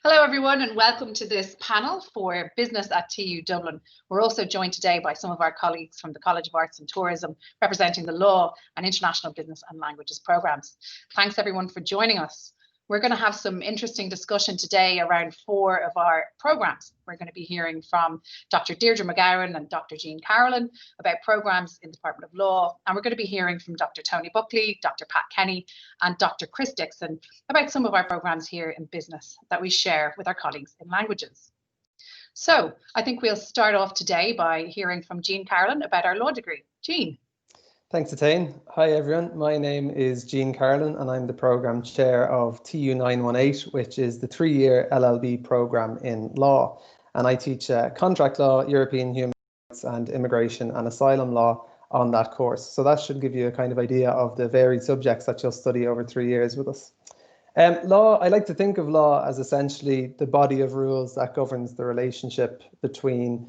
Hello everyone and welcome to this panel for Business at TU Dublin. We're also joined today by some of our colleagues from the College of Arts and Tourism representing the Law and International Business and Languages programmes. Thanks everyone for joining us. We're going to have some interesting discussion today around 4 of our programmes. We're going to be hearing from Dr. Deirdre McGowan and Dr. Jean Carolyn about programmes in the Department of Law, and we're going to be hearing from Dr. Tony Buckley, Dr. Pat Kenny and Dr. Chris Dixon about some of our programmes here in business that we share with our colleagues in languages. So I think we'll start off today by hearing from Jean Carolyn about our law degree. Jean. Thanks, Attain. Hi, everyone. My name is Jean Carolyn, and I'm the Programme Chair of TU 918, which is the 3-year LLB programme in law. And I teach contract law, European human rights, and immigration and asylum law on that course. So that should give you a kind of idea of the varied subjects that you'll study over 3 years with us. Law, I like to think of law as essentially the body of rules that governs the relationship between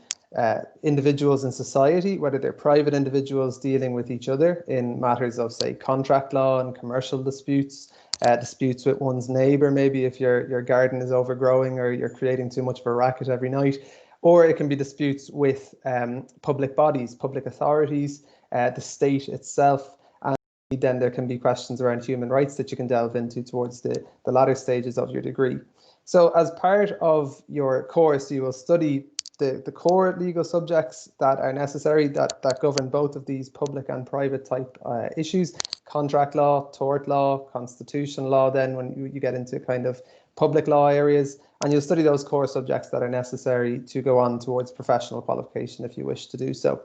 individuals in society, whether they're private individuals dealing with each other in matters of, say, contract law and commercial disputes, disputes with one's neighbour, maybe if your garden is overgrowing or you're creating too much of a racket every night, or it can be disputes with public bodies, public authorities, the state itself. And then there can be questions around human rights that you can delve into towards the latter stages of your degree. So as part of your course, you will study the core legal subjects that are necessary that govern both of these public and private type issues: contract law, tort law, constitutional law, then when you get into kind of public law areas, and you'll study those core subjects that are necessary to go on towards professional qualification if you wish to do so.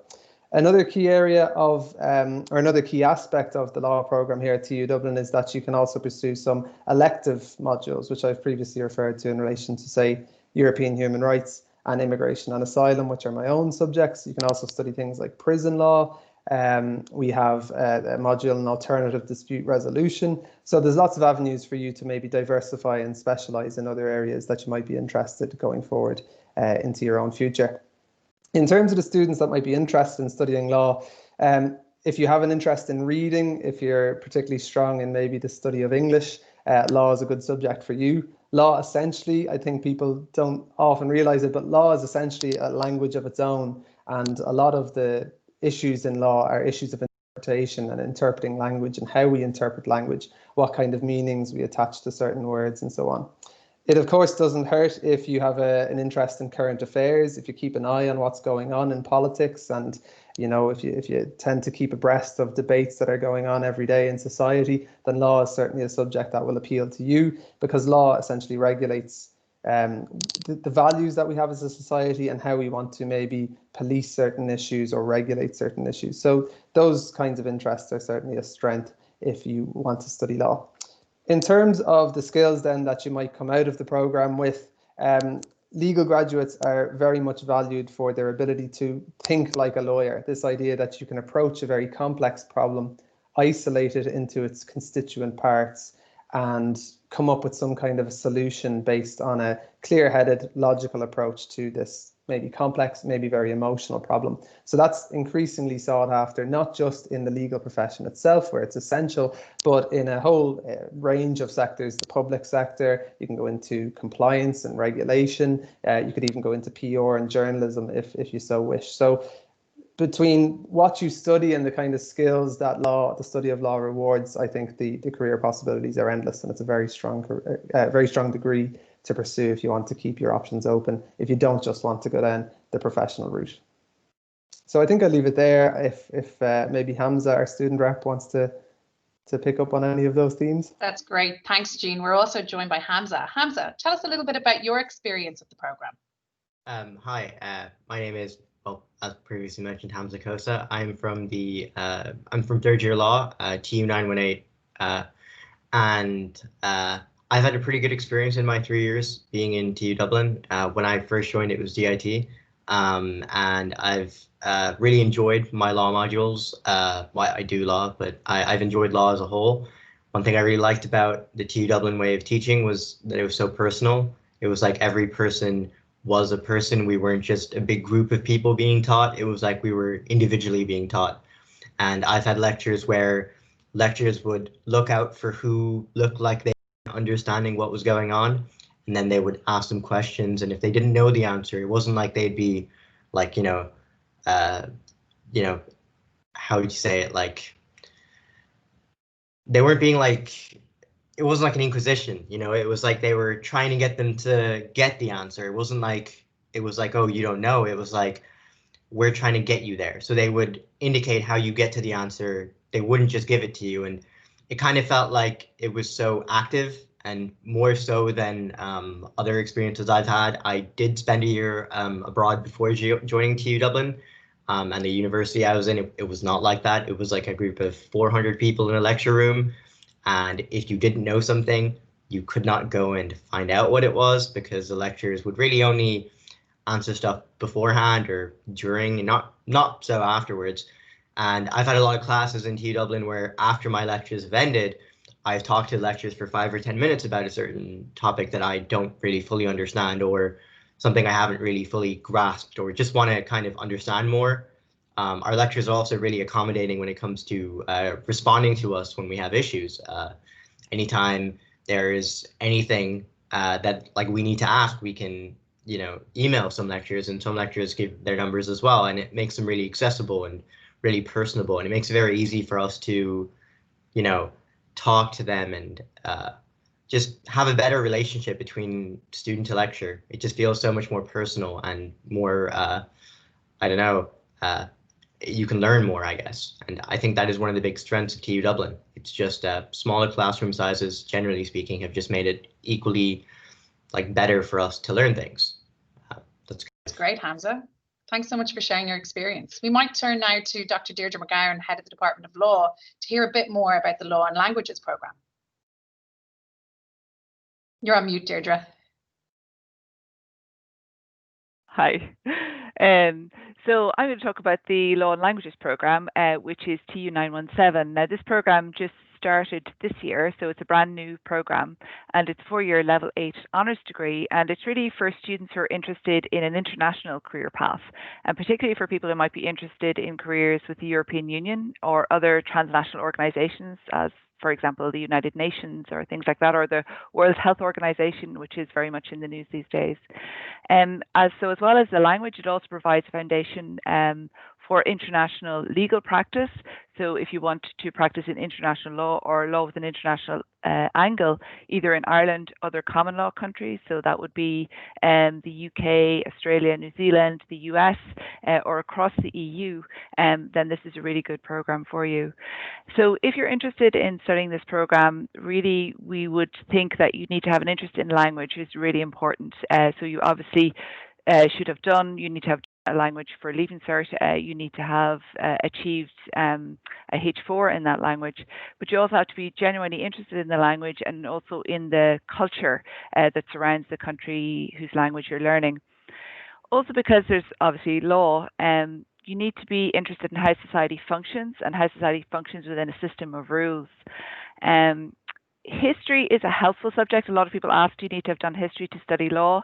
Another key area of, or another key aspect of the law programme here at TU Dublin is that you can also pursue some elective modules, which I've previously referred to in relation to, say, European human rights and immigration and asylum, which are my own subjects. You can also study things like prison law. We have a module in alternative dispute resolution. So there's lots of avenues for you to maybe diversify and specialise in other areas that you might be interested going forward into your own future. In terms of the students that might be interested in studying law, if you have an interest in reading, if you're particularly strong in maybe the study of English, law is a good subject for you. Law, essentially, I think people don't often realise it, but law is essentially a language of its own. And a lot of the issues in law are issues of interpretation and interpreting language and how we interpret language, what kind of meanings we attach to certain words and so on. It, of course, doesn't hurt if you have an interest in current affairs, if you keep an eye on what's going on in politics, and you know, if you tend to keep abreast of debates that are going on every day in society, then law is certainly a subject that will appeal to you, because law essentially regulates the values that we have as a society and how we want to maybe police certain issues or regulate certain issues. So those kinds of interests are certainly a strength if you want to study law. In terms of the skills then that you might come out of the programme with, legal graduates are very much valued for their ability to think like a lawyer. This idea that you can approach a very complex problem, isolate it into its constituent parts, and come up with some kind of a solution based on a clear-headed, logical approach to this maybe complex, maybe very emotional problem. So that's increasingly sought after, not just in the legal profession itself, where it's essential, but in a whole range of sectors. The public sector, you can go into compliance and regulation, you could even go into PR and journalism if you so wish. So between what you study and the kind of skills that the study of law rewards, I think the career possibilities are endless, and it's a very strong degree to pursue if you want to keep your options open, if you don't just want to go down the professional route. So I think I'll leave it there. If maybe Hamza, our student rep, wants to pick up on any of those themes. That's great. Thanks, Jean. We're also joined by Hamza. Hamza, tell us a little bit about your experience with the programme. Hi, my name is, well, as previously mentioned, Hamza Kosa. I'm from third year law, TU 918, and I've had a pretty good experience in my 3 years being in TU Dublin. When I first joined, it was DIT, and I've really enjoyed my law modules. I do law, but I've enjoyed law as a whole. One thing I really liked about the TU Dublin way of teaching was that it was so personal. It was like every person was a person. We weren't just a big group of people being taught. It was like we were individually being taught. And I've had lectures where lecturers would look out for who looked like they were understanding what was going on, and then they would ask them questions, and if they didn't know the answer, it wasn't like they'd be like, how would you say it, like they weren't being like, it wasn't like an inquisition, it was like they were trying to get them to get the answer. It wasn't like, it was like, oh, you don't know. It was like, we're trying to get you there. So they would indicate how you get to the answer. They wouldn't just give it to you. And it kind of felt like it was so active, and more so than other experiences I've had. I did spend a year abroad before joining TU Dublin, and the university I was in, it was not like that. It was like a group of 400 people in a lecture room. And if you didn't know something, you could not go and find out what it was, because the lecturers would really only answer stuff beforehand or during, and not so afterwards. And I've had a lot of classes in TU Dublin where after my lectures have ended, I've talked to lecturers for 5 or 10 minutes about a certain topic that I don't really fully understand, or something I haven't really fully grasped, or just want to kind of understand more. Our lecturers are also really accommodating when it comes to responding to us when we have issues. Anytime there is anything that like we need to ask, we can email some lecturers, and some lecturers give their numbers as well, and it makes them really accessible and really personable, and it makes it very easy for us to talk to them and just have a better relationship between student to lecturer. It just feels so much more personal and more I don't know, you can learn more, I guess. And I think that is one of the big strengths of TU Dublin. It's just smaller classroom sizes, generally speaking, have just made it equally like better for us to learn things. That's great, Hamza. Thanks so much for sharing your experience. We might turn now to Dr. Deirdre McGowan, Head of the Department of Law, to hear a bit more about the Law and Languages programme. You're on mute, Deirdre. Hi. So I'm going to talk about the Law and Languages programme, which is TU 917. Now, this programme just started this year, so it's a brand new programme, and it's a 4-year level 8 honours degree, and it's really for students who are interested in an international career path, and particularly for people who might be interested in careers with the European Union or other transnational organisations, as for example, the United Nations or things like that, or the World Health Organization, which is very much in the news these days. As well as the language, it also provides a foundation for international legal practice. So if you want to practice in international law or law with an international angle, either in Ireland, other common law countries, so that would be the UK, Australia, New Zealand, the US, or across the EU, then this is a really good program for you. So if you're interested in studying this program, really we would think that you need to have an interest in language, is really important. So you obviously should have done, you need to have a language for Leaving Cert, you need to have achieved a H4 in that language, but you also have to be genuinely interested in the language and also in the culture that surrounds the country whose language you're learning. Also, because there's obviously law, you need to be interested in how society functions and how society functions within a system of rules. History is a helpful subject. A lot of people ask, do you need to have done history to study law?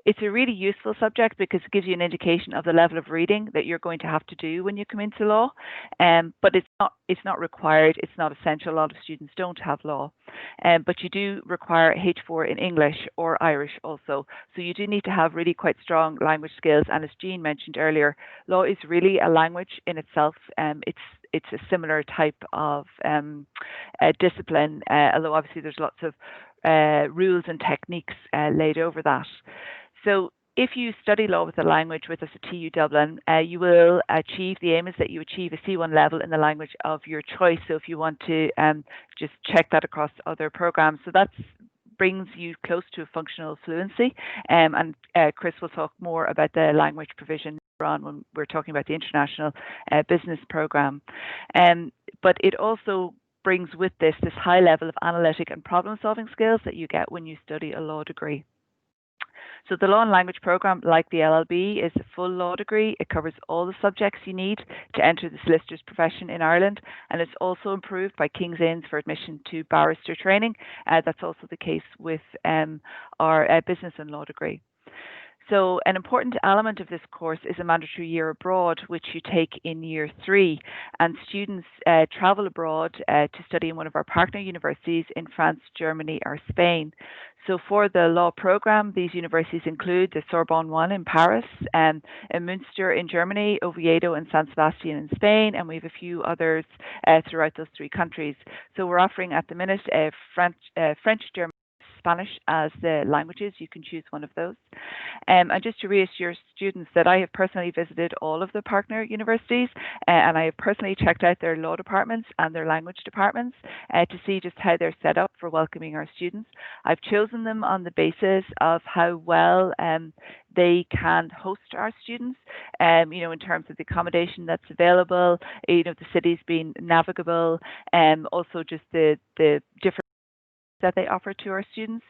It's a really useful subject because it gives you an indication of the level of reading that you're going to have to do when you come into law. But it's not required. It's not essential. A lot of students don't have law. But you do require H4 in English or Irish also. So you do need to have really quite strong language skills. And as Jean mentioned earlier, law is really a language in itself. It's a similar type of discipline, although obviously there's lots of rules and techniques laid over that. So if you study law with a language with us at TU Dublin, you will achieve, the aim is that you achieve a C1 level in the language of your choice. So if you want to just check that across other programs, so that brings you close to a functional fluency. And Chris will talk more about the language provision on when we're talking about the international business program. But it also brings with this high level of analytic and problem solving skills that you get when you study a law degree. So the Law and Language Programme, like the LLB, is a full law degree. It covers all the subjects you need to enter the solicitor's profession in Ireland, and it's also improved by King's Inns for admission to barrister training. That's also the case with our business and law degree. So an important element of this course is a mandatory year abroad, which you take in year 3. And students travel abroad to study in one of our partner universities in France, Germany, or Spain. So for the law program, these universities include the Sorbonne one in Paris, in Münster in Germany, Oviedo and San Sebastian in Spain, and we have a few others throughout those 3 countries. So we're offering at the minute French, German, Spanish as the languages. You can choose one of those. And just to reassure students that I have personally visited all of the partner universities and I have personally checked out their law departments and their language departments to see just how they're set up for welcoming our students. I've chosen them on the basis of how well they can host our students, you know, in terms of the accommodation that's available, you know, the cities being navigable, also just the different that they offer to our students.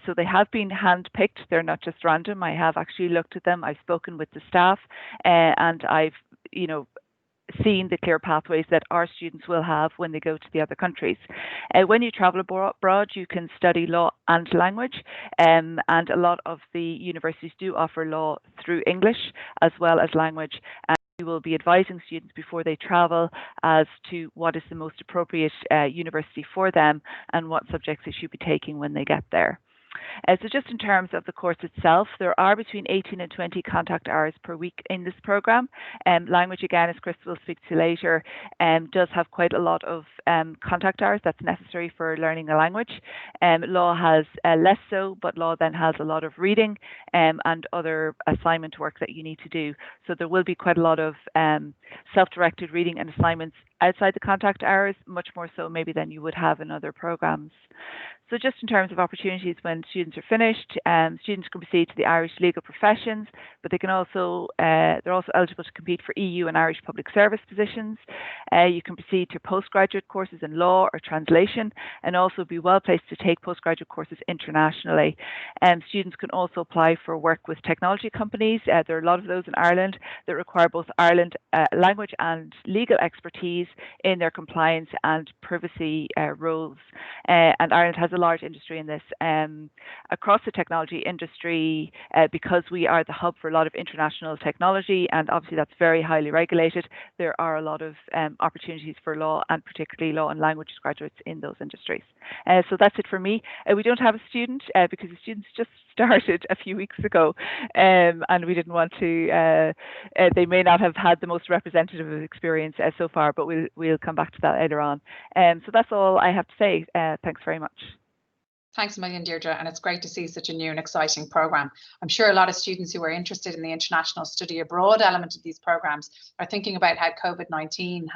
So they have been handpicked. They're not just random. I have actually looked at them. I've spoken with the staff and I've, you know, seen the clear pathways that our students will have when they go to the other countries. When you travel abroad, you can study law and language, and a lot of the universities do offer law through English as well as language. We will be advising students before they travel as to what is the most appropriate university for them and what subjects they should be taking when they get there. So just in terms of the course itself, there are between 18 and 20 contact hours per week in this programme. Language, again, as Chris will speak to later, does have quite a lot of contact hours that's necessary for learning a language. Law has less so, but law then has a lot of reading and other assignment work that you need to do. So there will be quite a lot of self-directed reading and assignments outside the contact hours, much more so maybe than you would have in other programmes. So just in terms of opportunities when students are finished, students can proceed to the Irish legal professions, but they can also, they're also eligible to compete for EU and Irish public service positions. You can proceed to postgraduate courses in law or translation, and also be well placed to take postgraduate courses internationally. Students can also apply for work with technology companies. There are a lot of those in Ireland that require both Ireland language and legal expertise in their compliance and privacy roles. And Ireland has a large industry in this. Across the technology industry, because we are the hub for a lot of international technology, and obviously that's very highly regulated, there are a lot of opportunities for law and particularly law and languages graduates in those industries. So that's it for me. We don't have a student because the students just started a few weeks ago, and we didn't want to, they may not have had the most representative experience so far, but we'll come back to that later on. So that's all I have to say. Thanks very much. Thanks a million, Deirdre, and it's great to see such a new and exciting programme. I'm sure a lot of students who are interested in the international study abroad element of these programmes are thinking about how COVID-19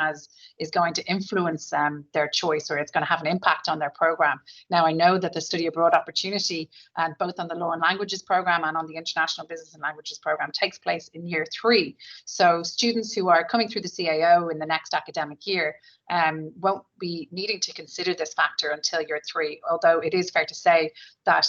is going to influence their choice, or it's going to have an impact on their programme. Now, I know that the study abroad opportunity, both on the Law and Languages programme and on the International Business and Languages programme, takes place in year 3. So students who are coming through the CAO in the next academic year won't be needing to consider this factor until year 3, although it is fair to say that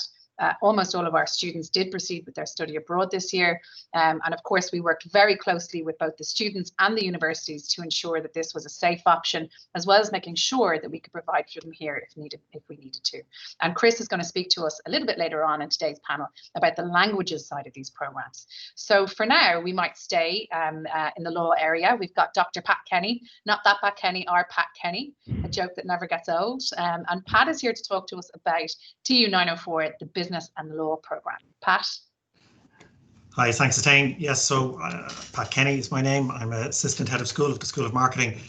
almost all of our students did proceed with their study abroad this year. And of course, we worked very closely with both the students and the universities to ensure that this was a safe option, as well as making sure that we could provide for them here if we needed to. And Chris is going to speak to us a little bit later on in today's panel about the languages side of these programs. So for now, we might stay in the law area. We've got Dr. Pat Kenny, not that Pat Kenny, our Pat Kenny, a joke that never gets old. And Pat is here to talk to us about TU 904, the Business and Law program. Pat. Hi, thanks, Attain. Yes, so Pat Kenny is my name. I'm an assistant head of school of the School of Marketing,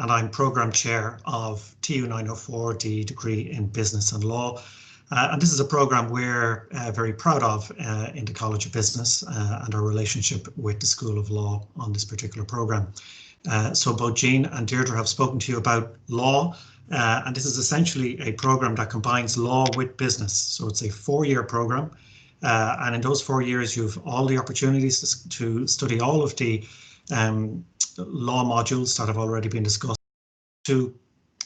and I'm program chair of TU 904, the degree in Business and Law. And this is a program we're very proud of in the College of Business and our relationship with the School of Law on this particular program. So both Jean and Deirdre have spoken to you about law. And this is essentially a program that combines law with business. So it's a 4-year program. And in those 4 years, you've all the opportunities to study all of the law modules that have already been discussed, to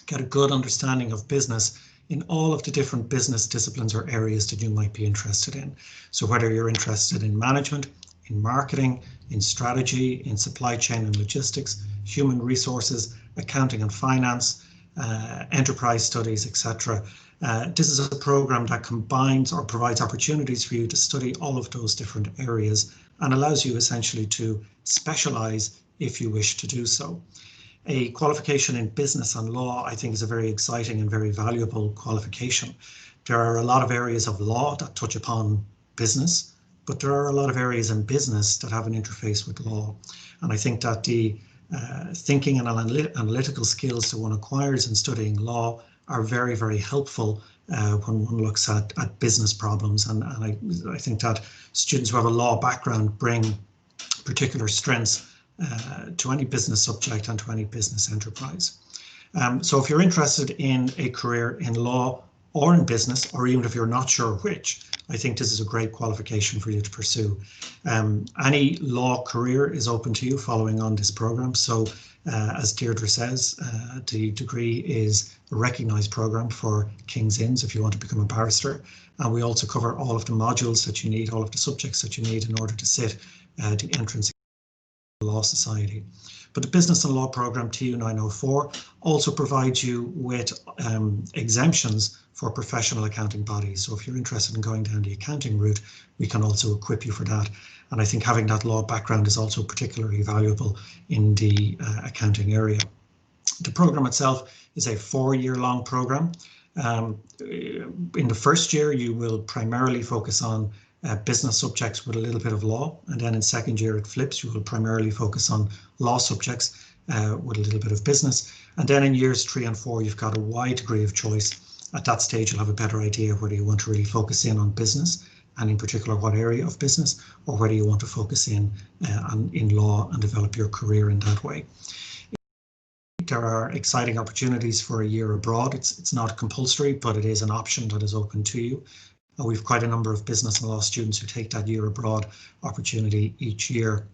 get a good understanding of business in all of the different business disciplines or areas that you might be interested in. So whether you're interested in management, in marketing, in strategy, in supply chain and logistics, human resources, accounting and finance, enterprise studies, etc. This is a program that combines or provides opportunities for you to study all of those different areas and allows you essentially to specialize if you wish to do so. A qualification in business and law, I think, is a very exciting and very valuable qualification There are a lot of areas of law that touch upon business, but there are a lot of areas in business that have an interface with law. And I think that the thinking and analytical skills that one acquires in studying law are very, very helpful when one looks at business problems. And I think that students who have a law background bring particular strengths to any business subject and to any business enterprise. So if you're interested in a career in law or in business, or even if you're not sure which, I think this is a great qualification for you to pursue. Any law career is open to you following on this program. So as Deirdre says, the degree is a recognised program for King's Inns if you want to become a barrister. And we also cover all of the modules that you need, all of the subjects that you need in order to sit the entrance Law Society. But the Business and Law program TU 904 also provides you with exemptions for professional accounting bodies. So if you're interested in going down the accounting route, we can also equip you for that. And I think having that law background is also particularly valuable in the accounting area. The program itself is a 4-year-long program. In the first year, you will primarily focus on business subjects with a little bit of law, and then in second year it flips. You will primarily focus on law subjects with a little bit of business, and then in years 3 and 4 you've got a wide degree of choice. At that stage you'll have a better idea whether you want to really focus in on business, and in particular what area of business, or whether you want to focus in law and develop your career in that way. There are exciting opportunities for a year abroad. It's not compulsory, but it is an option that is open to you. We've quite a number of business and law students who take that year abroad opportunity each year.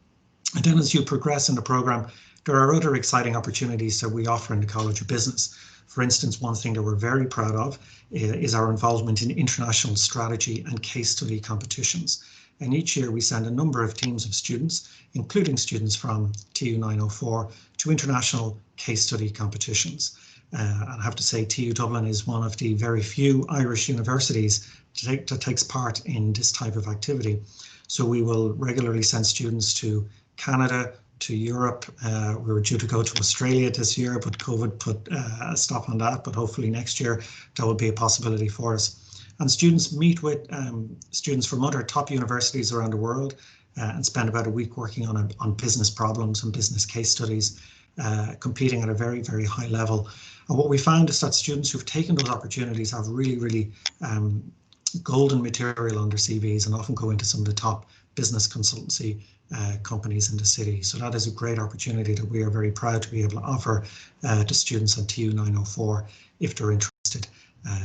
And then as you progress in the program, there are other exciting opportunities that we offer in the College of Business. For instance, one thing that we're very proud of is our involvement in international strategy and case study competitions. And each year we send a number of teams of students, including students from TU 904, to international case study competitions. And I have to say TU Dublin is one of the very few Irish universities that takes part in this type of activity. So we will regularly send students to Canada, to Europe. We were due to go to Australia this year, but COVID put a stop on that. But hopefully next year that will be a possibility for us. And students meet with students from other top universities around the world and spend about a week working on business problems and business case studies, competing at a very, very high level. And what we found is that students who've taken those opportunities have really, really golden material on their CVs and often go into some of the top business consultancy companies in the city. So that is a great opportunity that we are very proud to be able to offer to students on TU 904 if they're interested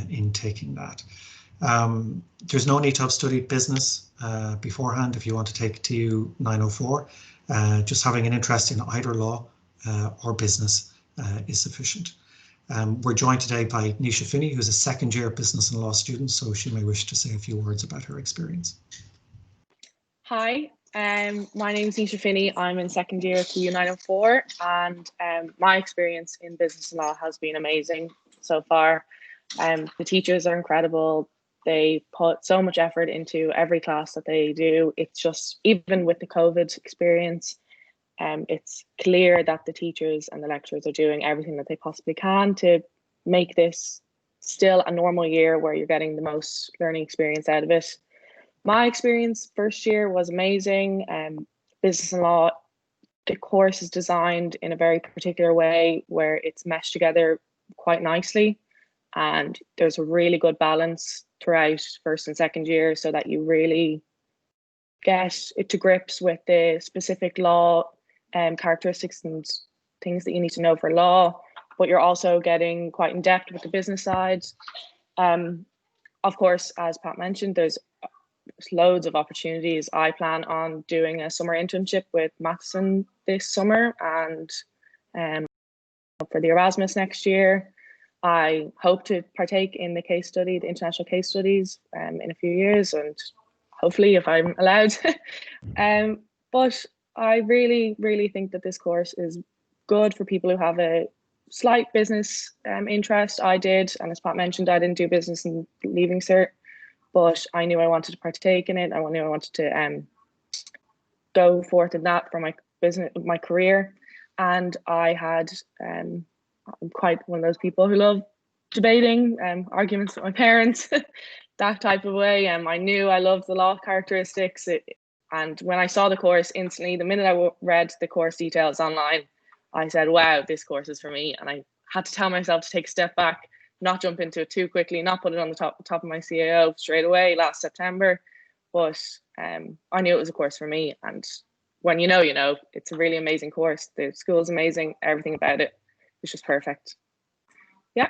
in taking that. There's no need to have studied business beforehand if you want to take TU 904. Just having an interest in either law or business is sufficient. We're joined today by Nisha Finney, who's a second-year business and law student, so she may wish to say a few words about her experience. Hi, my name is Nisha Finney. I'm in second year at TU 904, and my experience in business and law has been amazing so far. The teachers are incredible. They put so much effort into every class that they do. It's just, even with the COVID experience, it's clear that the teachers and the lecturers are doing everything that they possibly can to make this still a normal year where you're getting the most learning experience out of it. My experience first year was amazing. Business and law, the course is designed in a very particular way where it's meshed together quite nicely, and there's a really good balance throughout first and second year so that you really get it to grips with the specific law characteristics and things that you need to know for law, but you're also getting quite in depth with the business side. Of course, as Pat mentioned, there's loads of opportunities. I plan on doing a summer internship with Matheson this summer, and for the Erasmus next year. I hope to partake in the case study, the international case studies, in a few years, and hopefully if I'm allowed. But I really, really think that this course is good for people who have a slight business interest. I did, and as Pat mentioned, I didn't do business in Leaving Cert, but I knew I wanted to partake in it. I knew I wanted to go forth in that for my business, my career. And I had, I'm quite one of those people who love debating, arguments with my parents, that type of way. I knew I loved the law characteristics. And when I saw the course instantly, the minute I read the course details online, I said, wow, this course is for me. And I had to tell myself to take a step back, not jump into it too quickly, not put it on the top of my CAO straight away last September. But I knew it was a course for me. And when you know, it's a really amazing course. The school's amazing. Everything about it is just perfect. Yeah.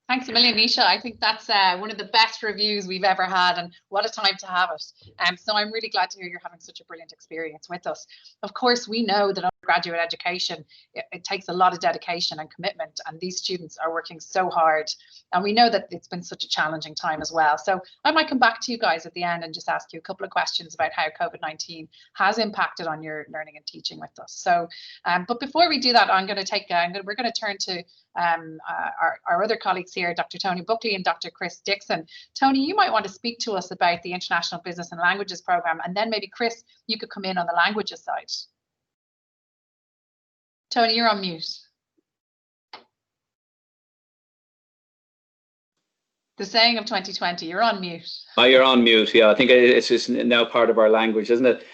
Thanks a million, Nisha. I think that's one of the best reviews we've ever had, and what a time to have it. So I'm really glad to hear you're having such a brilliant experience with us. Of course, we know that undergraduate education, it takes a lot of dedication and commitment, and these students are working so hard. And we know that it's been such a challenging time as well. So I might come back to you guys at the end and just ask you a couple of questions about how COVID-19 has impacted on your learning and teaching with us. So, but before we do that, we're going to turn to our other colleagues here, Dr. Tony Buckley and Dr. Chris Dixon. Tony, you might want to speak to us about the International Business and Languages Programme, and then maybe Chris, you could come in on the languages side. Tony, you're on mute. The saying of 2020, you're on mute. Oh, you're on mute. Yeah, I think it's just now part of our language, isn't it?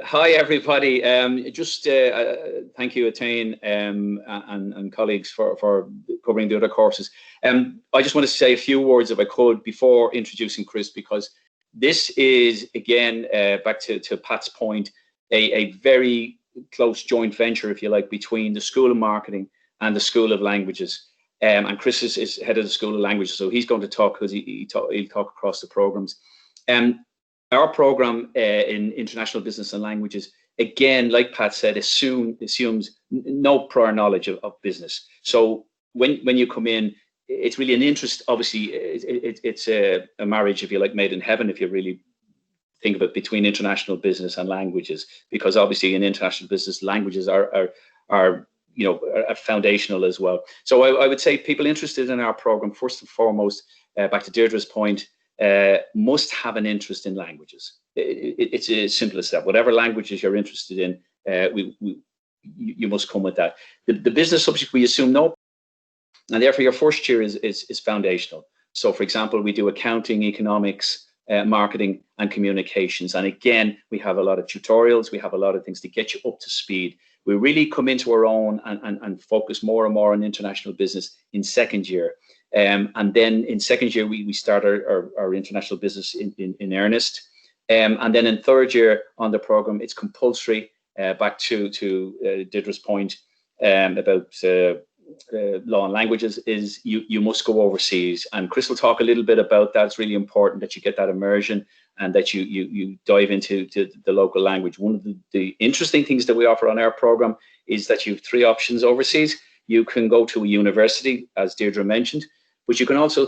Hi, everybody. Thank you, Attain and colleagues for covering the other courses. I just want to say a few words, if I could, before introducing Chris, because this is, again, back to Pat's point, a very close joint venture, if you like, between the School of Marketing and the School of Languages. And Chris is head of the School of Languages, so he's going to talk because he'll talk across the programs. Our program in International Business and Languages, again, like Pat said, assumes no prior knowledge of business. So when you come in, it's really an interest. Obviously, it's a marriage, if you like, made in heaven, if you really think of it, between international business and languages, because obviously in international business, languages are foundational as well. So I would say people interested in our program, first and foremost, back to Deirdre's point, must have an interest in languages. It's as simple as that. Whatever languages you're interested in, you must come with that. The business subject, we assume no, and therefore your first year is foundational. So for example, we do accounting, economics, marketing and communications. And again, we have a lot of tutorials, we have a lot of things to get you up to speed. We really come into our own and focus more and more on international business in second year. And then in second year, we start our international business in earnest. And then in third year on the program, it's compulsory, back to Deirdre's point about law and languages, is you must go overseas. And Chris will talk a little bit about that. It's really important that you get that immersion and that you dive into the local language. One of the interesting things that we offer on our program is that you have three options overseas. You can go to a university, as Deirdre mentioned, but you can also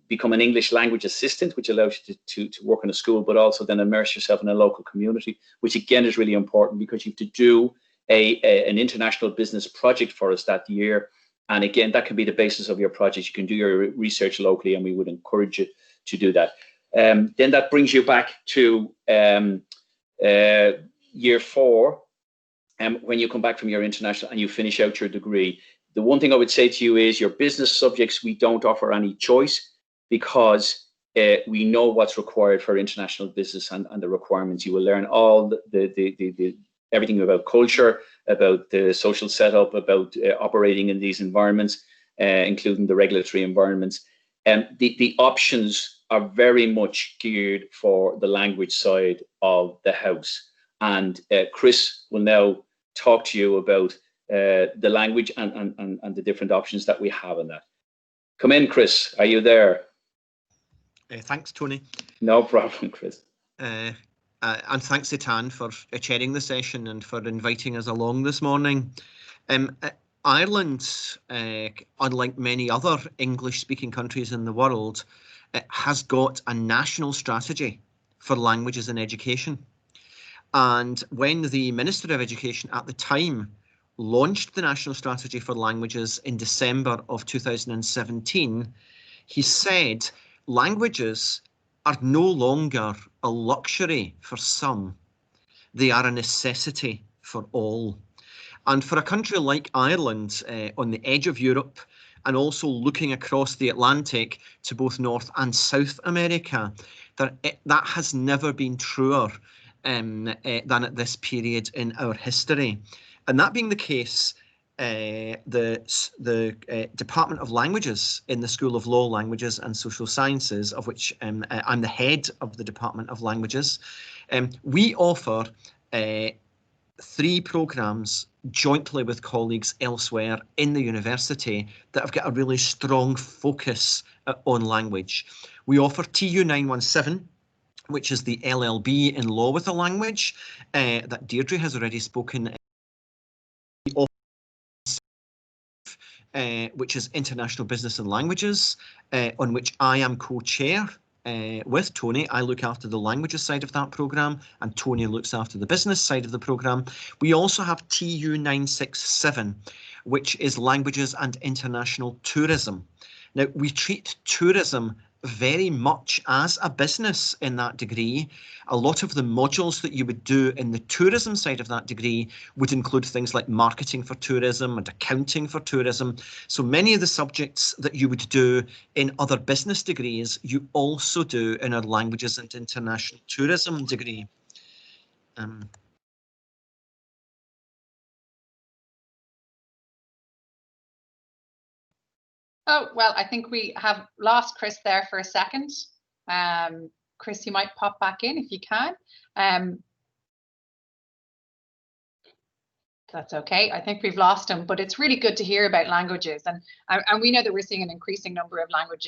become an English language assistant, which allows you to work in a school, but also then immerse yourself in a local community, which again is really important because you have to do an international business project for us that year. And again, that can be the basis of your project. You can do your research locally, and we would encourage you to do that. Then that brings you back to year 4, when you come back from your international and you finish out your degree. The one thing I would say to you is your business subjects, we don't offer any choice, because we know what's required for international business and the requirements. You will learn all the everything about culture, about the social setup, about operating in these environments, including the regulatory environments. The options are very much geared for the language side of the house. And Chris will now talk to you about the language and the different options that we have in that. Come in, Chris. Are you there? Thanks, Tony. No problem, Chris. And thanks to Tan for chairing the session and for inviting us along this morning. Ireland, unlike many other English-speaking countries in the world, has got a national strategy for languages in education. And when the Minister of Education at the time launched the National Strategy for Languages in December of 2017, he said languages are no longer a luxury for some. They are a necessity for all. And for a country like Ireland, on the edge of Europe, and also looking across the Atlantic to both North and South America, that has never been truer than at this period in our history. And that being the case, the Department of Languages in the School of Law, Languages and Social Sciences, of which I'm the head of the Department of Languages, we offer 3 programmes jointly with colleagues elsewhere in the university that have got a really strong focus on language. We offer TU 917, which is the LLB in Law with a Language, that Deirdre has already spoken, which is International Business and Languages, on which I am co-chair with Tony. I look after the languages side of that programme, and Tony looks after the business side of the programme. We also have TU 967, which is Languages and International Tourism. Now, we treat tourism very much as a business in that degree. A lot of the modules that you would do in the tourism side of that degree would include things like marketing for tourism and accounting for tourism. So many of the subjects that you would do in other business degrees, you also do in our languages and international tourism degree. Oh, well, I think we have lost Chris there for a second. Chris, you might pop back in if you can. That's okay. I think we've lost him, but it's really good to hear about languages. And we know that we're seeing an increasing number of language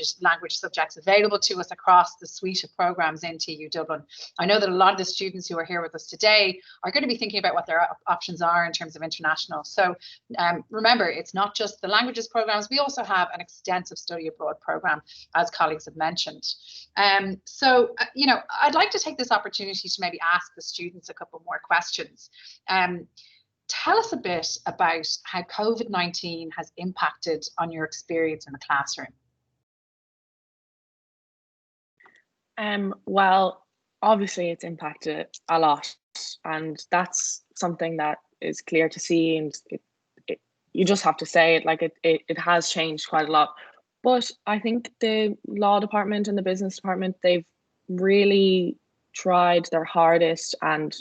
subjects available to us across the suite of programs in TU Dublin. I know that a lot of the students who are here with us today are going to be thinking about what their options are in terms of international. So remember, it's not just the languages programs. We also have an extensive study abroad program, as colleagues have mentioned. So, you know, I'd like to take this opportunity to maybe ask the students a couple more questions. Tell us a bit about how COVID-19 has impacted on your experience in the classroom. Well, obviously it's impacted a lot, and that's something that is clear to see, and you just have to say it, like it has changed quite a lot. But I think the law department and the business department, they've really tried their hardest, and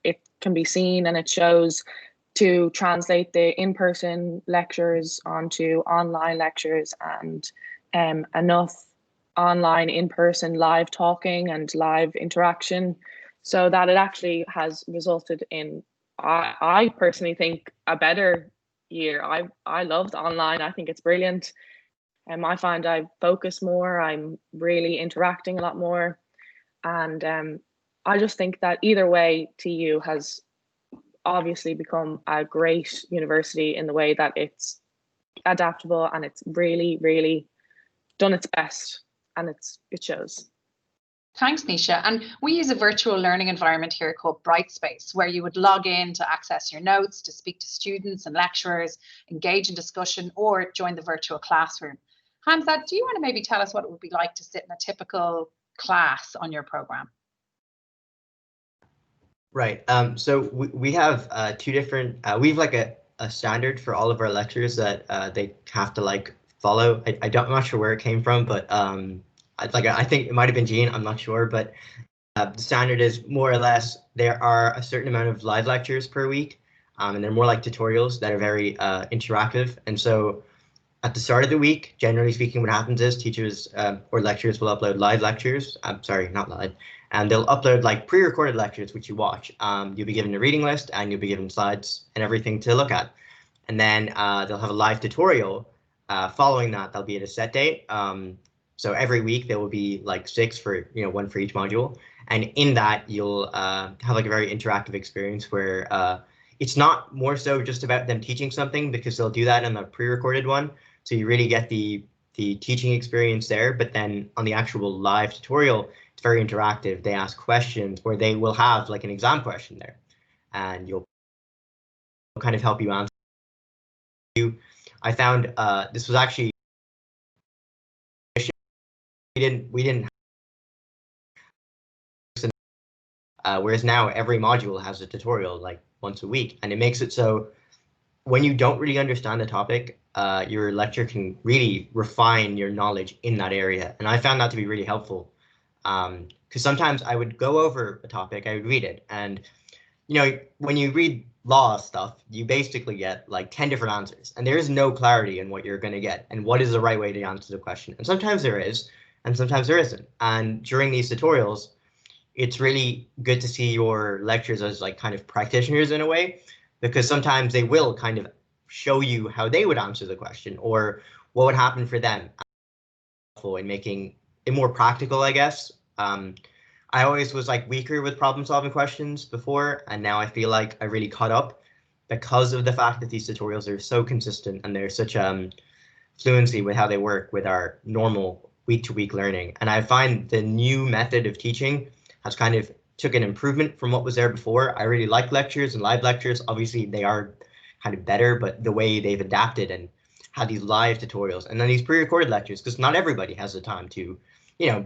it can be seen and it shows, to translate the in-person lectures onto online lectures, and enough online, in-person live talking and live interaction, so that it actually has resulted in, I personally think, a better year. I loved online. I think it's brilliant. I find I focus more. I'm really interacting a lot more. And I just think that either way, TU has obviously become a great university in the way that it's adaptable, and it's really, really done its best, and it shows. Thanks, Nisha. And we use a virtual learning environment here called Brightspace, where you would log in to access your notes, to speak to students and lecturers, engage in discussion, or join the virtual classroom. Hamza, do you want to maybe tell us what it would be like to sit in a typical class on your program? Right. So we have 2 different. We have like a standard for all of our lectures that they have to like follow. I'm not sure where it came from, but I think it might have been Jean. I'm not sure, but the standard is more or less there are a certain amount of live lectures per week, and they're more like tutorials that are very interactive. And so at the start of the week, generally speaking, what happens is teachers or lecturers will upload live lectures. I'm sorry, not live. And they'll upload like pre-recorded lectures, which you watch. You'll be given a reading list, and you'll be given slides and everything to look at. And then they'll have a live tutorial. Following that, they'll be at a set date. So every week there will be like 6 for, one for each module. And in that, you'll have like a very interactive experience where it's not more so just about them teaching something, because they'll do that in the pre-recorded one. So you really get the teaching experience there. But then on the actual live tutorial, it's very interactive. They ask questions, where they will have like an exam question there, and you'll kind of help you answer. I found this was actually we didn't whereas now every module has a tutorial like once a week, and it makes it so when you don't really understand a topic, your lecture can really refine your knowledge in that area. And I found that to be really helpful. Because sometimes I would go over a topic, I would read it, and when you read law stuff, you basically get like 10 different answers, and there is no clarity in what you're going to get and what is the right way to answer the question. And sometimes there is, and sometimes there isn't. And during these tutorials, it's really good to see your lectures as like kind of practitioners in a way, because sometimes they will kind of show you how they would answer the question or what would happen for them in making it more practical, I guess. I always was like weaker with problem solving questions before, and now I feel like I really caught up because of the fact that these tutorials are so consistent and they're such fluency with how they work with our normal week-to-week learning. And I find the new method of teaching has kind of took an improvement from what was there before. I really like lectures and live lectures. Obviously, they are kind of better, but the way they've adapted and had these live tutorials and then these pre-recorded lectures, because not everybody has the time to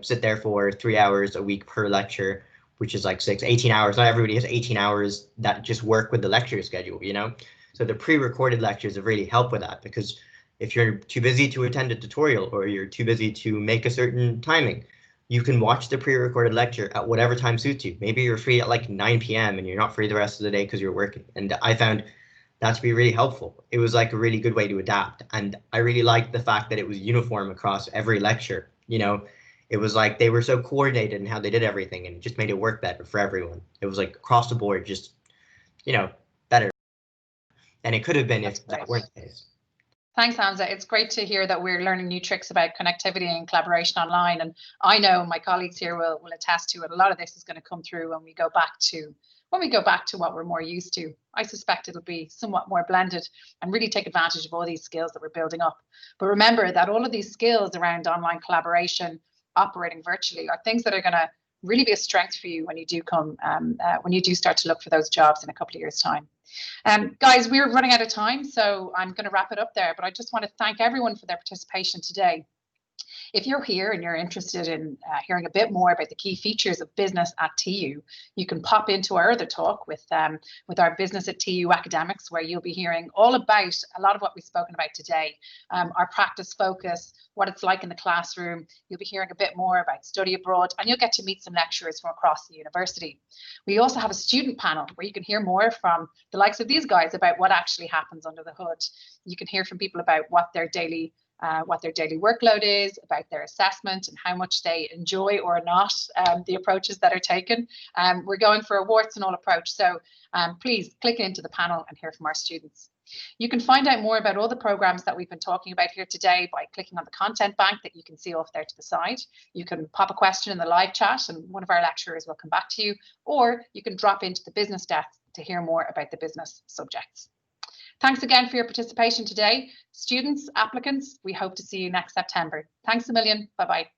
sit there for 3 hours a week per lecture, which is like 18 hours. Not everybody has 18 hours that just work with the lecture schedule, So the pre-recorded lectures have really helped with that, because if you're too busy to attend a tutorial or you're too busy to make a certain timing, you can watch the pre-recorded lecture at whatever time suits you. Maybe you're free at like 9 p.m. and you're not free the rest of the day because you're working. And I found that to be really helpful. It was like a really good way to adapt. And I really liked the fact that it was uniform across every lecture, It was like they were so coordinated in how they did everything, and it just made it work better for everyone. It was like across the board, just, better than it could have been if that weren't the case. Thanks, Hamza. It's great to hear that we're learning new tricks about connectivity and collaboration online. And I know my colleagues here will attest to it. A lot of this is going to come through when we go back to what we're more used to. I suspect it'll be somewhat more blended and really take advantage of all these skills that we're building up. But remember that all of these skills around online collaboration, operating virtually, are things that are going to really be a strength for you when you do start to look for those jobs in a couple of years' time. Guys, we're running out of time, so I'm going to wrap it up there, but I just want to thank everyone for their participation today. If you're here and you're interested in hearing a bit more about the key features of business at TU, you can pop into our other talk with our Business at TU academics, where you'll be hearing all about a lot of what we've spoken about today, our practice focus, what it's like in the classroom. You'll be hearing a bit more about study abroad, and you'll get to meet some lecturers from across the university. We also have a student panel where you can hear more from the likes of these guys about what actually happens under the hood. You can hear from people about what their daily workload is, about their assessment, and how much they enjoy or not the approaches that are taken. We're going for a warts and all approach, so please click into the panel and hear from our students. You can find out more about all the programs that we've been talking about here today by clicking on the content bank that you can see off there to the side. You can pop a question in the live chat and one of our lecturers will come back to you, or you can drop into the business desk to hear more about the business subjects. Thanks again for your participation today. Students, applicants, we hope to see you next September. Thanks a million. Bye-bye.